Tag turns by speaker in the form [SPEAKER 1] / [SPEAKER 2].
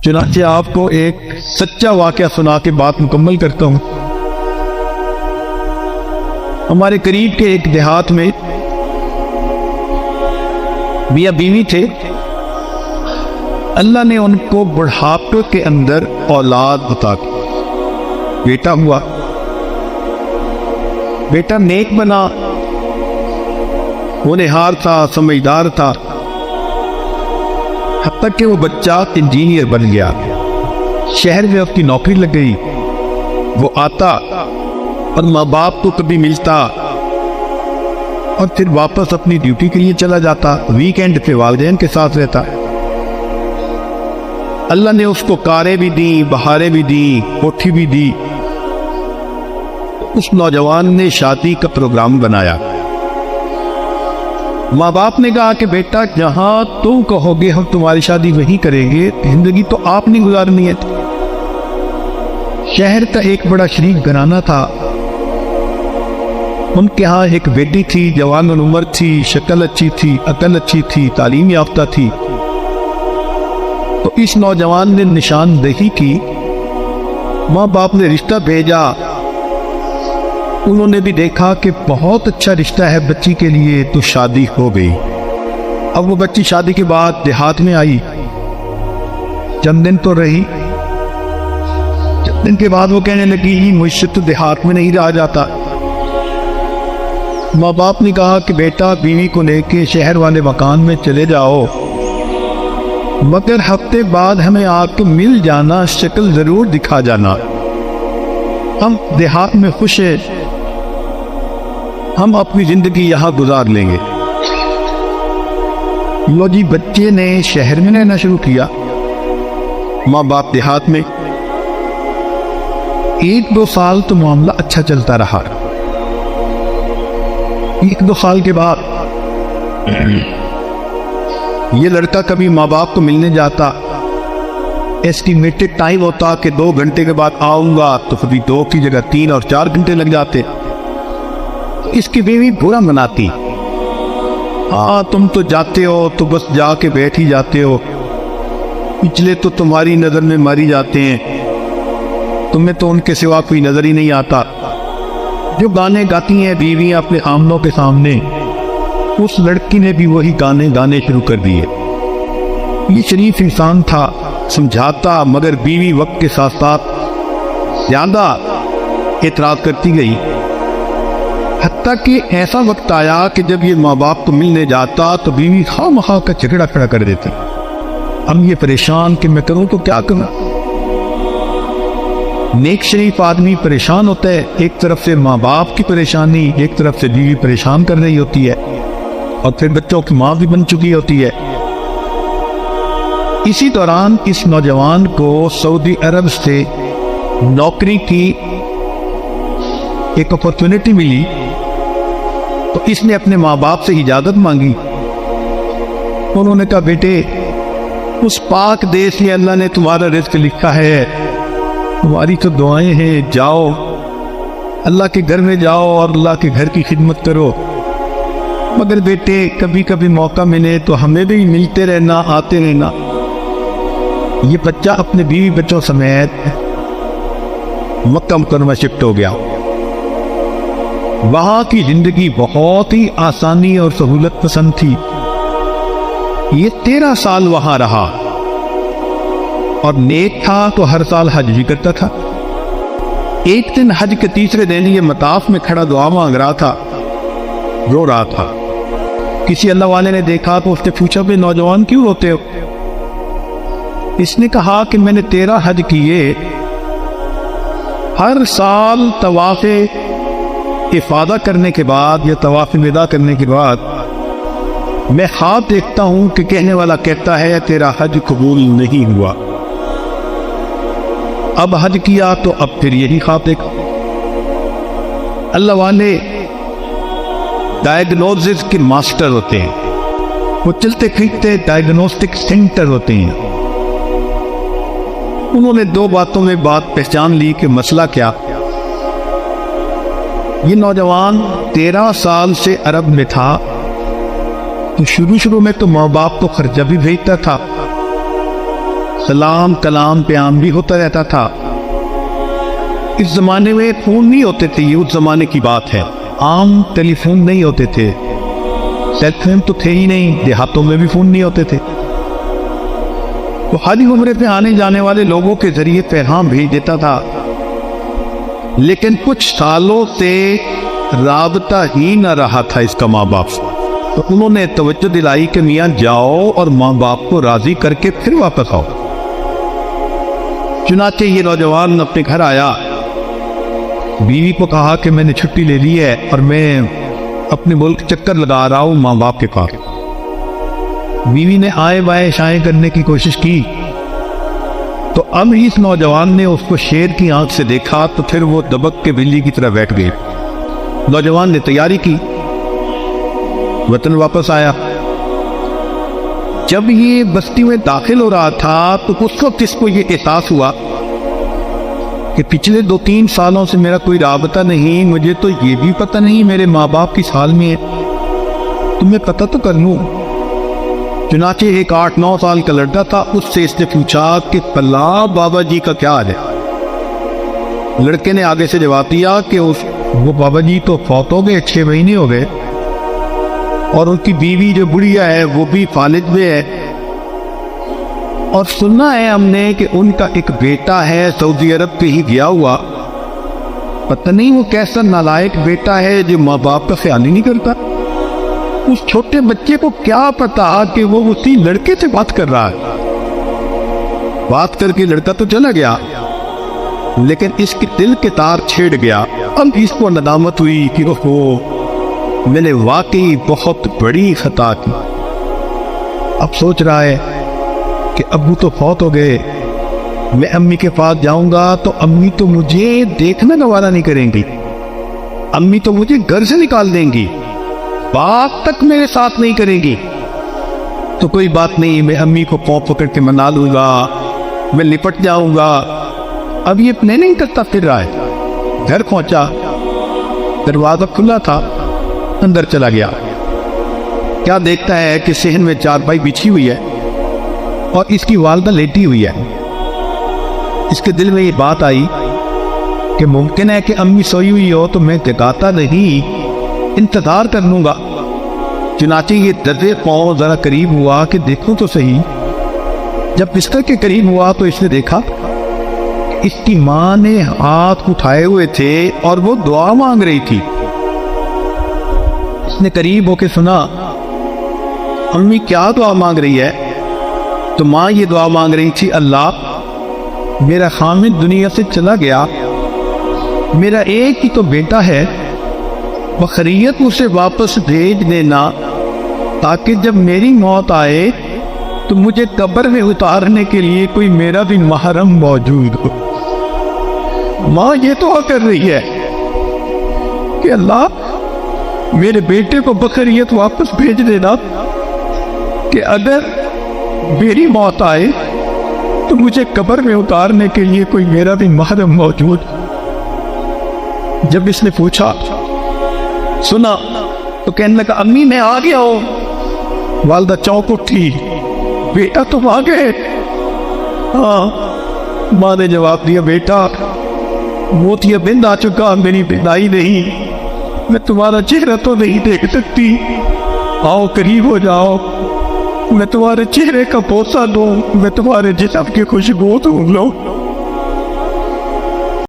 [SPEAKER 1] चुनाचे आपको एक सच्चा वाकया सुना के बात मुकम्मल करता हूँ। हमारे करीब के एक देहात में मियाँ बीवी थे। अल्लाह ने उनको बुढ़ापे के अंदर औलाद अता की, बेटा हुआ। बेटा नेक बना, होनहार था, समझदार था, हद तक कि वो बच्चा इंजीनियर बन गया। शहर में उसकी नौकरी लग गई। वो आता और माँ बाप को कभी मिलता और फिर वापस अपनी ड्यूटी के लिए चला जाता। वीकेंड पे वालिदैन के साथ रहता। अल्लाह ने उसको कारें भी दी, बहारें भी दी, कोठी भी दी। उस नौजवान ने शादी का प्रोग्राम बनाया। माँ बाप ने कहा कि बेटा जहां तुम कहोगे हम तुम्हारी शादी वहीं करेंगे, जिंदगी तो आपने गुजारनी है। शहर का एक बड़ा शरीफ घराना था। उनके यहाँ एक बेटी थी, जवान उम्र थी, शक्ल अच्छी थी, अकल अच्छी थी, तालीम याफ्ता थी। तो इस नौजवान ने निशानदेही की। माँ बाप ने रिश्ता भेजा। उन्होंने भी देखा कि बहुत अच्छा रिश्ता है बच्ची के लिए, तो शादी हो गई। अब वो बच्ची शादी के बाद देहात में आई। चंद दिन तो रही। चंद दिन के बाद वो कहने लगी मुझसे तो देहात में नहीं रहा जाता। माँ बाप ने कहा कि बेटा बीवी को लेके शहर वाले मकान में चले जाओ, मगर हफ्ते बाद हमें आके मिल जाना, शक्ल जरूर दिखा जाना। हम देहात में खुश हैं, हम अपनी जिंदगी यहां गुजार लेंगे। लो जी, बच्चे ने शहर में रहना शुरू किया, माँ बाप देहात में। 1-2 साल तो मामला अच्छा चलता रहा। 1-2 साल के बाद ये लड़का कभी माँ बाप को मिलने जाता। एस्टिमेटेड टाइम होता कि 2 घंटे के बाद आऊंगा, तो कभी 2 की जगह 3 और 4 घंटे लग जाते। तो इसकी बीवी बुरा मनाती। हाँ, तुम तो जाते हो तो बस जाके बैठ ही जाते हो, पिछले तो तुम्हारी नजर में मारी जाते हैं, तुम्हें तो उनके सिवा कोई नजर ही नहीं आता। जो गाने गाती हैं बीवी अपने आमनों के सामने, उस लड़की ने भी वही गाने गाने शुरू कर दिए। ये शरीफ इंसान था, समझाता, मगर बीवी वक्त के साथ साथ ज्यादा एतराज करती गई। हत्ता कि ऐसा वक्त आया कि जब ये माँ बाप को मिलने जाता तो बीवी खामखा का झगड़ा खड़ा कर देती। अब ये परेशान कि मैं करूं तो क्या करूं। नेक शरीफ आदमी परेशान होता है। एक तरफ से माँ बाप की परेशानी, एक तरफ से बीवी परेशान कर रही होती है, और फिर बच्चों की माँ भी बन चुकी होती है। इसी दौरान इस नौजवान को सऊदी अरब से नौकरी की एक अपॉर्चुनिटी मिली। तो इसने अपने माँ बाप से इजाजत मांगी। उन्होंने कहा बेटे, उस पाक देश में अल्लाह ने तुम्हारा रिज़्क लिखा है, तुम्हारी तो दुआएं हैं, जाओ अल्लाह के घर में जाओ और अल्लाह के घर की खिदमत करो। मगर बेटे कभी कभी मौका मिले तो हमें भी मिलते रहना, आते रहना। ये बच्चा अपने बीवी बच्चों समेत मक्का मुकर्रमा शिफ्ट हो गया। वहां की जिंदगी बहुत ही आसानी और सहूलत पसंद थी। ये 13 साल वहां रहा और नेक था तो हर साल हज भी करता था। एक दिन हज के 3रे दिन ये मताफ में खड़ा दुआ मांग रहा था, रो रहा था। किसी अल्लाह वाले ने देखा तो उसने पूछा, भाई नौजवान क्यों रोते हो? इसने कहा कि मैंने 13 हज किए, हर साल तवाफ़े इफादा करने के बाद या तवाफ़ विदा करने के बाद मैं ख्वाब देखता हूं कि कहने वाला कहता है तेरा हज कबूल नहीं हुआ। अब हज किया तो अब फिर यही ख्वाब देखा। अल्लाह वाले डायग्नोसिस के मास्टर होते हैं, वो चलते फिरते डायग्नोस्टिक सेंटर होते हैं। उन्होंने 2 बातों में बात पहचान ली कि मसला क्या। ये नौजवान 13 साल से अरब में था, तो शुरू में तो माँ बाप को खर्चा भी भेजता था, सलाम कलाम प्याम भी होता रहता था। इस जमाने में फोन नहीं होते थे, ये उस जमाने की बात है। आम टेलीफोन नहीं होते थे, सेल फोन तो थे ही नहीं, देहातों में भी फोन नहीं होते थे। तो हाजी उम्रे पे आने जाने वाले लोगों के जरिए पैगाम भेज देता था। लेकिन कुछ सालों से राबता ही न रहा था इसका माँ बाप से। तो उन्होंने तवज्जो दिलाई कि मियाँ जाओ और माँ बाप को राजी करके फिर वापस आओ। चुनाचे ये नौजवान अपने घर आया, बीवी को कहा कि मैंने छुट्टी ले ली है और मैं अपने मुल्क चक्कर लगा रहा हूँ माँ बाप के पास। बीवी ने आए बाएं शाएं करने की कोशिश की, तो अब इस नौजवान ने उसको शेर की आंख से देखा, तो फिर वो दबक के बिल्ली की तरह बैठ गए। नौजवान ने तैयारी की, वतन वापस आया। जब ये बस्ती में दाखिल हो रहा था तो उस वक्त इसको ये एहसास हुआ कि पिछले 2-3 सालों से मेरा कोई राबता नहीं, मुझे तो ये भी पता नहीं मेरे माँ बाप किस हाल में है, तो मैं पता तो कर लूं। चुनाचे एक 8-9 साल का लड़का था, उससे इसने पूछा कि फला बाबा जी का क्या हाल है। लड़के ने आगे से जवाब दिया कि वो बाबा जी तो फौत हो गए, 6 महीने हो गए, और उनकी बीवी जो बुढ़िया है वो भी फालिद में है, और सुना है हमने कि उनका एक बेटा है सऊदी अरब पे ही गया हुआ। पता नहीं वो कैसा नालायक बेटा है जो माँ बाप का ख्याल ही नहीं करता। उस छोटे बच्चे को क्या पता कि वो उसी लड़के से बात कर रहा है। बात करके लड़का तो चला गया, लेकिन इसके दिल के तार छेड़ गया। अब इसको नदामत हुई कि ओहो, मैंने वाकई बहुत बड़ी खता की। अब सोच रहा है कि अब्बू तो फौत हो गए, मैं अम्मी के पास जाऊंगा तो अम्मी तो मुझे देखना गवारा नहीं करेंगी, अम्मी तो मुझे घर से निकाल देंगी, बात तक मेरे साथ नहीं करेंगी। तो कोई बात नहीं, मैं अम्मी को पाँव पकड़ के मना लूंगा, मैं लिपट जाऊंगा। अब ये प्लानिंग करता फिर रहा है। घर पहुंचा, दरवाजा खुला था, अंदर चला गया। क्या देखता है कि सेहन में चारपाई बिछी हुई है और इसकी वालदा लेटी हुई है। इसके दिल में ये बात आई कि मुमकिन है कि अम्मी सोई हुई हो तो मैं जगाता नहीं, इंतजार कर लूंगा। चुनाचे ये दर्जे पाँव जरा करीब हुआ कि देखो तो सही। जब बिस्तर के करीब हुआ तो इसने देखा इसकी माँ ने हाथ उठाए हुए थे और वो दुआ मांग रही थी। इसने करीब होके सुना, अम्मी क्या दुआ मांग रही है? तो माँ ये दुआ मांग रही थी, अल्लाह मेरा खामिद दुनिया से चला गया, मेरा एक ही तो बेटा है, बखरियत उसे वापस भेज देना ताकि जब मेरी मौत आए तो मुझे कब्र में उतारने के लिए कोई मेरा भी महरम मौजूद हो। माँ ये दुआ कर रही है कि अल्लाह मेरे बेटे को बखरियत वापस भेज देना कि अगर मेरी मौत आए तो मुझे कब्र में उतारने के लिए कोई मेरा भी महरम मौजूद। जब इसने पूछा सुना तो कहने लगा, अम्मी मैं आ गया हूं। वालदा चौंक उठी, बेटा तुम आ गए? हाँ। माँ ने जवाब दिया, बेटा मोतिया बिंद आ चुका, मेरी बिंदाई नहीं, मैं तुम्हारा चेहरा तो नहीं देख सकती, आओ करीब हो जाओ, मैं तुम्हारे चेहरे का बोसा दूं, मैं तुम्हारे जिस्म की खुशबू दूं। लो